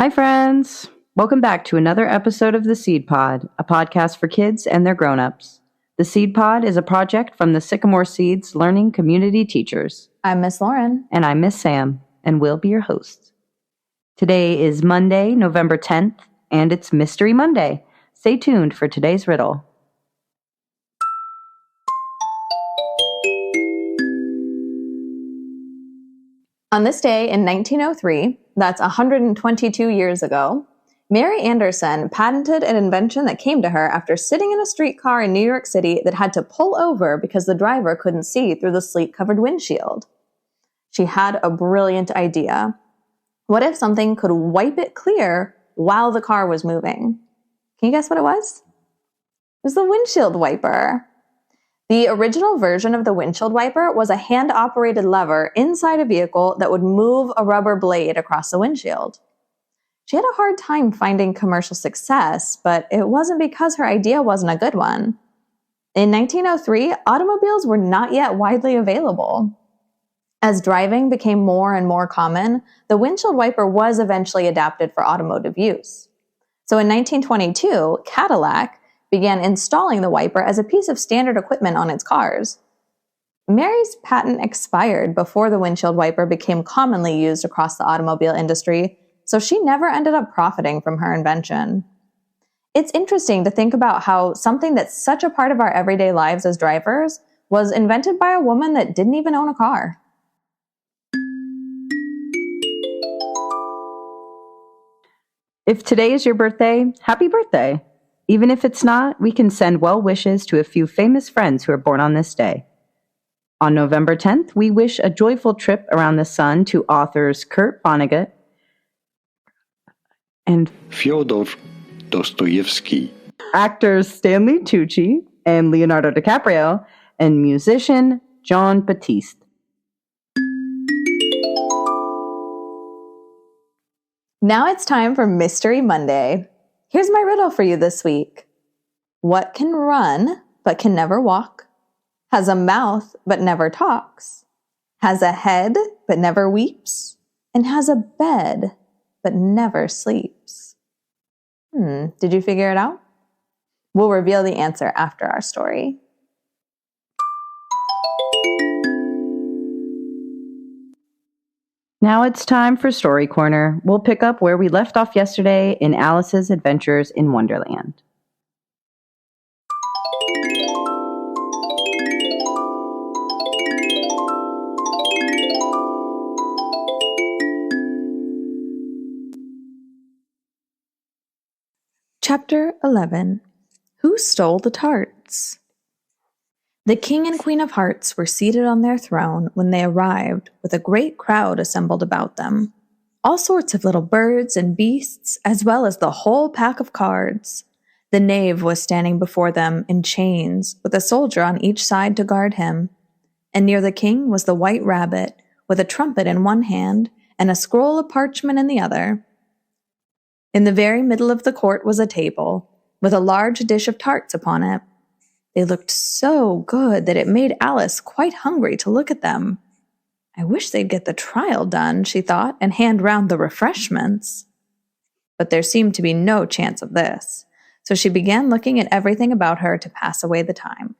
Hi, friends. Welcome back to another episode of The Seed Pod, a podcast for kids and their grown-ups. The Seed Pod is a project from the Sycamore Seeds Learning Community Teachers. I'm Miss Lauren. And I'm Miss Sam, and we'll be your hosts. Today is Monday, November 10th, and it's Mystery Monday. Stay tuned for today's riddle. On this day in 1903, that's 122 years ago, Mary Anderson patented an invention that came to her after sitting in a streetcar in New York City that had to pull over because the driver couldn't see through the sleet-covered windshield. She had a brilliant idea. What if something could wipe it clear while the car was moving? Can you guess what it was? It was the windshield wiper. The original version of the windshield wiper was a hand-operated lever inside a vehicle that would move a rubber blade across the windshield. She had a hard time finding commercial success, but it wasn't because her idea wasn't a good one. In 1903, automobiles were not yet widely available. As driving became more and more common, the windshield wiper was eventually adapted for automotive use. So in 1922, Cadillac began installing the wiper as a piece of standard equipment on its cars. Mary's patent expired before the windshield wiper became commonly used across the automobile industry, so she never ended up profiting from her invention. It's interesting to think about how something that's such a part of our everyday lives as drivers was invented by a woman that didn't even own a car. If today is your birthday, happy birthday! Even if it's not, we can send well wishes to a few famous friends who are born on this day. On November 10th, we wish a joyful trip around the sun to authors Kurt Vonnegut and Fyodor Dostoevsky, actors Stanley Tucci and Leonardo DiCaprio, and musician Jon Batiste. Now it's time for Mystery Monday. Here's my riddle for you this week. What can run but can never walk, has a mouth but never talks, has a head but never weeps, and has a bed but never sleeps? Did you figure it out? We'll reveal the answer after our story. Now it's time for Story Corner. We'll pick up where we left off yesterday in Alice's Adventures in Wonderland. Chapter 11. Who Stole the Tarts? The King and Queen of Hearts were seated on their throne when they arrived, with a great crowd assembled about them. All sorts of little birds and beasts, as well as the whole pack of cards. The knave was standing before them in chains, with a soldier on each side to guard him. And near the king was the white rabbit, with a trumpet in one hand and a scroll of parchment in the other. In the very middle of the court was a table, with a large dish of tarts upon it. They looked so good that it made Alice quite hungry to look at them. I wish they'd get the trial done, she thought, and hand round the refreshments. But there seemed to be no chance of this, so she began looking at everything about her to pass away the time.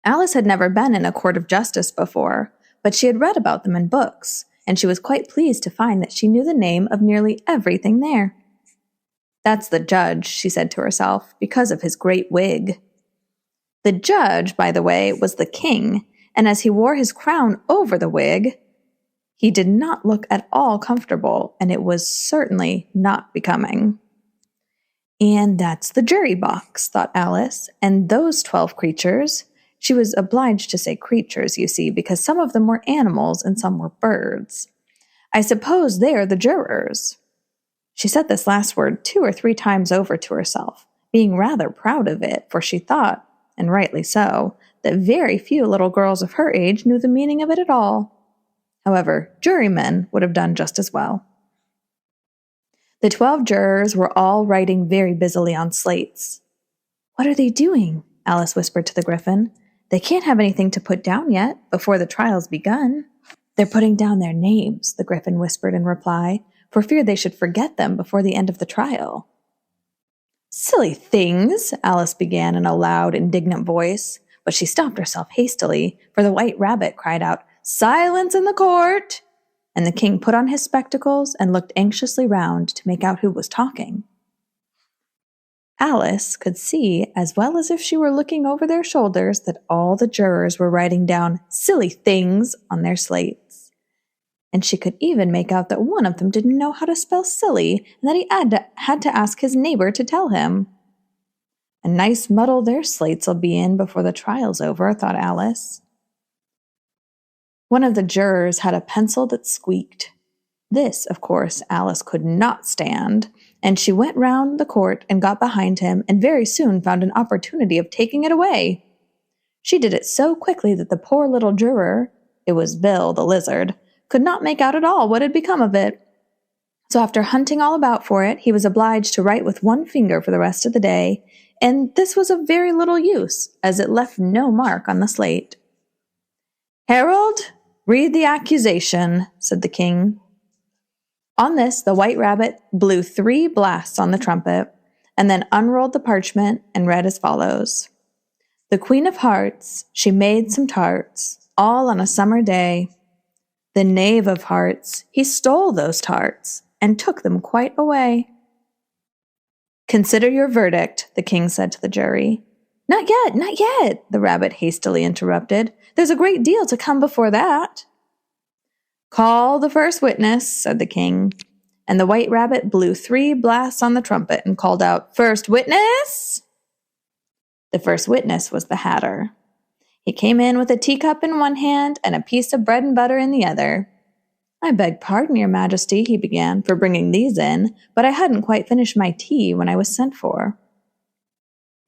Alice had never been in a court of justice before, but she had read about them in books, and she was quite pleased to find that she knew the name of nearly everything there. That's the judge, she said to herself, because of his great wig. The judge, by the way, was the king, and as he wore his crown over the wig, he did not look at all comfortable, and it was certainly not becoming. And that's the jury box, thought Alice, and those 12 creatures. She was obliged to say creatures, you see, because some of them were animals and some were birds. I suppose they are the jurors. She said this last word 2 or 3 times over to herself, being rather proud of it, for she thought, and rightly so, that very few little girls of her age knew the meaning of it at all. However, jurymen would have done just as well. The 12 jurors were all writing very busily on slates. "What are they doing?" Alice whispered to the Griffin. "They can't have anything to put down yet, before the trial's begun." "They're putting down their names," the Griffin whispered in reply, for fear they should forget them before the end of the trial. "Silly things," Alice began in a loud, indignant voice, but she stopped herself hastily, for the White Rabbit cried out, "Silence in the court!" And the king put on his spectacles and looked anxiously round to make out who was talking. Alice could see, as well as if she were looking over their shoulders, that all the jurors were writing down "silly things" on their slates. And she could even make out that one of them didn't know how to spell silly, and that he had to ask his neighbor to tell him. A nice muddle their slates'll be in before the trial's over, thought Alice. One of the jurors had a pencil that squeaked. This, of course, Alice could not stand, and she went round the court and got behind him, and very soon found an opportunity of taking it away. She did it so quickly that the poor little juror, it was Bill the lizard, could not make out at all what had become of it. So after hunting all about for it, he was obliged to write with one finger for the rest of the day, and this was of very little use, as it left no mark on the slate. "Herald, read the accusation," said the king. On this, the White Rabbit blew 3 blasts on the trumpet, and then unrolled the parchment and read as follows. "The Queen of Hearts, she made some tarts, all on a summer day. The Knave of Hearts, he stole those tarts, and took them quite away." "Consider your verdict," the king said to the jury. Not yet," the rabbit hastily interrupted. "There's a great deal to come before that." "Call the first witness," said the king, and the White Rabbit blew 3 blasts on the trumpet and called out, "First witness!" The first witness was the Hatter. He came in with a teacup in one hand and a piece of bread and butter in the other. "I beg pardon, your majesty," he began, "for bringing these in, but I hadn't quite finished my tea when I was sent for."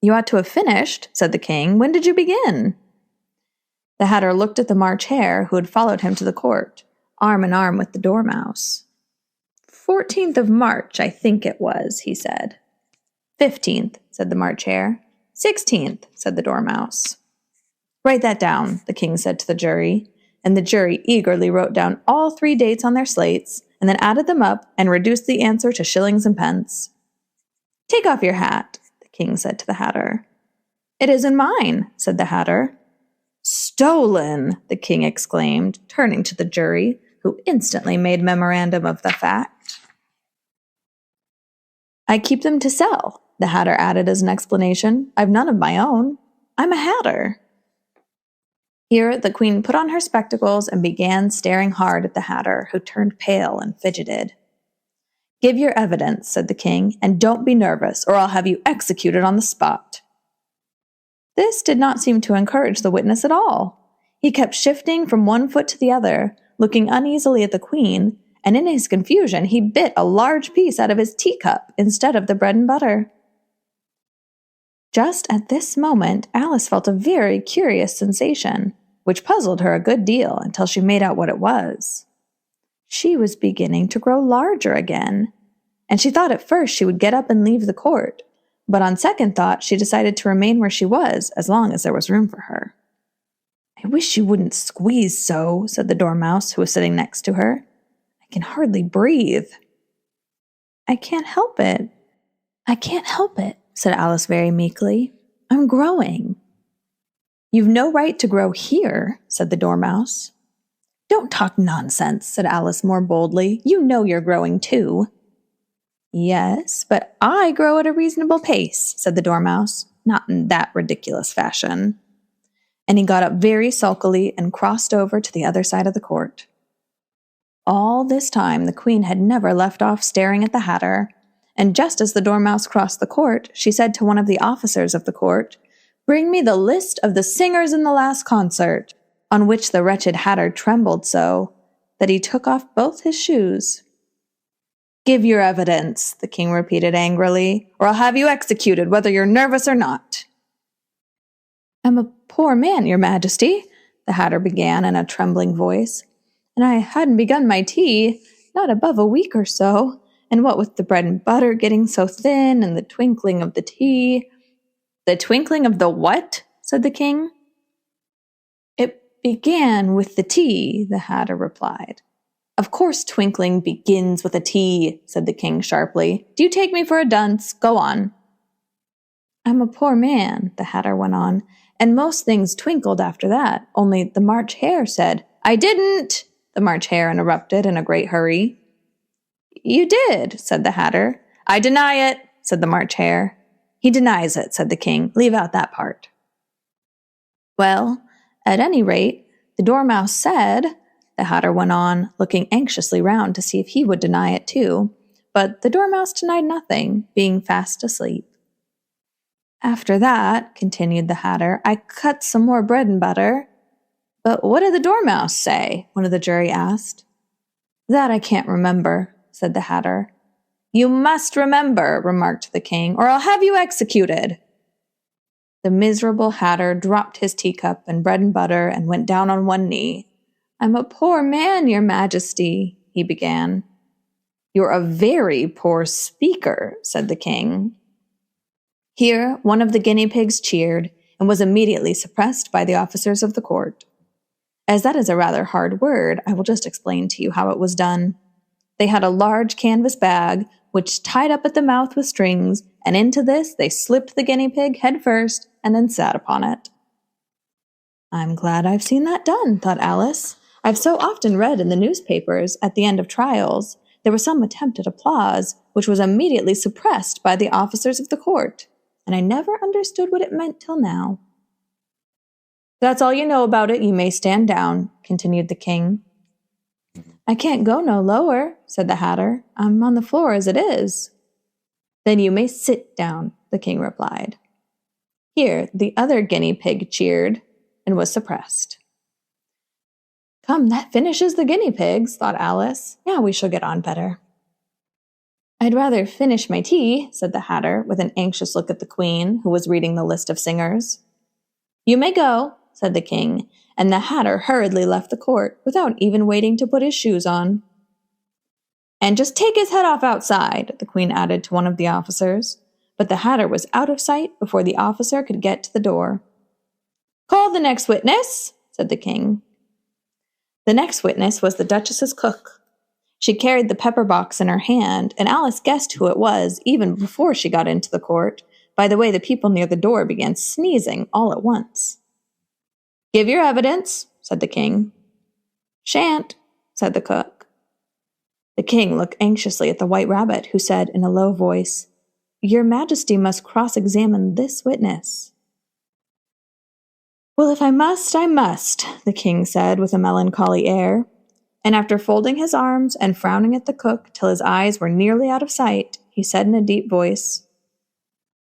"You ought to have finished," said the king. "When did you begin?" The Hatter looked at the March Hare, who had followed him to the court, arm in arm with the Dormouse. 14th of March, I think it was," he said. 15th, said the March Hare. 16th, said the Dormouse. "Write that down," the king said to the jury, and the jury eagerly wrote down all 3 dates on their slates, and then added them up and reduced the answer to shillings and pence. "Take off your hat," the king said to the Hatter. "It isn't mine," said the Hatter. "Stolen!" the king exclaimed, turning to the jury, who instantly made memorandum of the fact. "I keep them to sell," the Hatter added as an explanation. "I've none of my own. I'm a Hatter." Here the queen put on her spectacles and began staring hard at the Hatter, who turned pale and fidgeted. "Give your evidence," said the king, "and don't be nervous, or I'll have you executed on the spot." This did not seem to encourage the witness at all. He kept shifting from one foot to the other, looking uneasily at the queen, and in his confusion he bit a large piece out of his teacup instead of the bread and butter. Just at this moment, Alice felt a very curious sensation, which puzzled her a good deal until she made out what it was. She was beginning to grow larger again, and she thought at first she would get up and leave the court, but on second thought she decided to remain where she was as long as there was room for her. "I wish you wouldn't squeeze so," said the Dormouse, who was sitting next to her. "I can hardly breathe." "I can't help it. I can't help it," said Alice very meekly. "I'm growing." "You've no right to grow here," said the Dormouse. "Don't talk nonsense," said Alice more boldly. "You know you're growing too." "Yes, but I grow at a reasonable pace," said the Dormouse, "not in that ridiculous fashion." And he got up very sulkily and crossed over to the other side of the court. All this time the queen had never left off staring at the Hatter, and just as the Dormouse crossed the court, she said to one of the officers of the court, "Bring me the list of the singers in the last concert," on which the wretched Hatter trembled so that he took off both his shoes. "Give your evidence," the king repeated angrily, "or I'll have you executed whether you're nervous or not." "I'm a poor man, your majesty," the Hatter began in a trembling voice, "and I hadn't begun my tea, not above a week or so, and what with the bread and butter getting so thin and the twinkling of the tea—" "The twinkling of the what?" said the king. "It began with the tea," the Hatter replied. Of course twinkling begins with a T, said the king sharply. Do you take me for a dunce? Go on. I'm a poor man, the hatter went on, and most things twinkled after that, only the March Hare said, I didn't, the March Hare interrupted in a great hurry. You did, said the hatter. I deny it, said the March Hare. He denies it, said the king. Leave out that part. Well, at any rate, the Dormouse said, the hatter went on, looking anxiously round to see if he would deny it too, but the Dormouse denied nothing, being fast asleep. After that, continued the hatter, I cut some more bread and butter. But what did the Dormouse say? One of the jury asked. That I can't remember, said the hatter. You must remember, remarked the king, or I'll have you executed. The miserable hatter dropped his teacup and bread and butter and went down on one knee. I'm a poor man, your majesty, he began. You're a very poor speaker, said the king. Here, one of the guinea pigs cheered and was immediately suppressed by the officers of the court. As that is a rather hard word, I will just explain to you how it was done. They had a large canvas bag, which tied up at the mouth with strings, and into this they slipped the guinea pig head first and then sat upon it. I'm glad I've seen that done, thought Alice. I've so often read in the newspapers, at the end of trials, there was some attempt at applause, which was immediately suppressed by the officers of the court, and I never understood what it meant till now. That's all you know about it. You may stand down, continued the king. I can't go no lower, said the hatter. I'm on the floor as it is. Then you may sit down, the king replied. Here, the other guinea pig cheered and was suppressed. Come, that finishes the guinea pigs, thought Alice. Now we shall get on better. I'd rather finish my tea, said the hatter, with an anxious look at the queen, who was reading the list of singers. You may go, said the king, and the hatter hurriedly left the court, without even waiting to put his shoes on. And just take his head off outside, the queen added to one of the officers, but the hatter was out of sight before the officer could get to the door. Call the next witness, said the king. The next witness was the Duchess's cook. She carried the pepper box in her hand, and Alice guessed who it was even before she got into the court, by the way the people near the door began sneezing all at once. Give your evidence, said the king. Shan't, said the cook. The king looked anxiously at the White Rabbit, who said in a low voice, Your Majesty must cross-examine this witness. Well, if I must, I must, the king said with a melancholy air, and after folding his arms and frowning at the cook till his eyes were nearly out of sight, he said in a deep voice,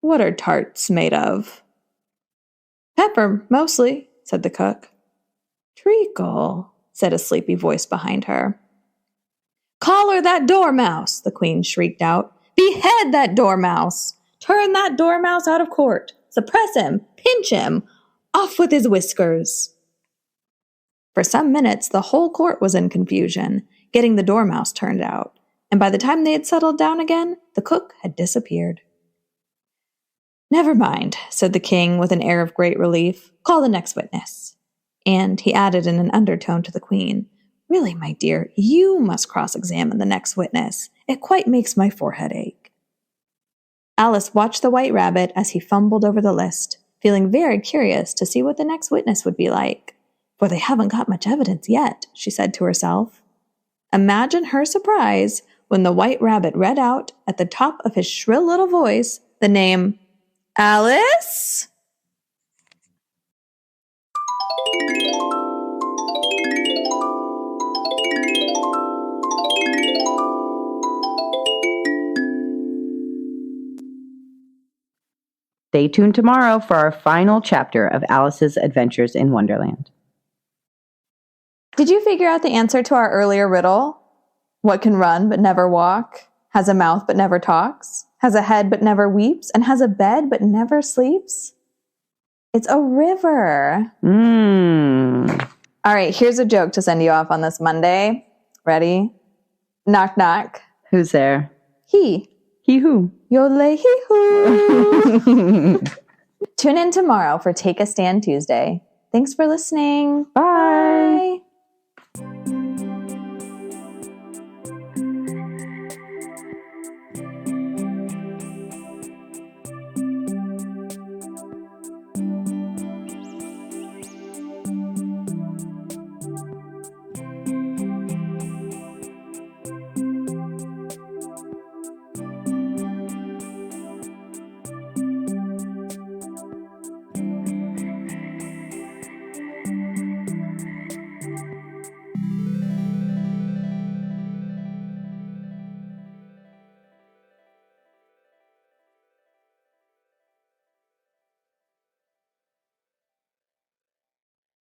What are tarts made of? Pepper, mostly, said the cook. Treacle, said a sleepy voice behind her. Collar that dormouse, the queen shrieked out. Behead that dormouse! Turn that dormouse out of court! Suppress him! Pinch him! Off with his whiskers! For some minutes, the whole court was in confusion, getting the dormouse turned out, and by the time they had settled down again, the cook had disappeared. Never mind, said the king with an air of great relief. Call the next witness. And he added in an undertone to the queen, Really, my dear, you must cross-examine the next witness. It quite makes my forehead ache. Alice watched the White Rabbit as he fumbled over the list, feeling very curious to see what the next witness would be like. For they haven't got much evidence yet, she said to herself. Imagine her surprise when the White Rabbit read out, at the top of his shrill little voice, the name Alice? Stay tuned tomorrow for our final chapter of Alice's Adventures in Wonderland. Did you figure out the answer to our earlier riddle? What can run but never walk, has a mouth but never talks, has a head but never weeps, and has a bed but never sleeps? It's a river. All right, here's a joke to send you off on this Monday. Ready? Knock, knock. Who's there? He. He who? Yodel hee hoo. Tune in tomorrow for Take a Stand Tuesday. Thanks for listening. Bye.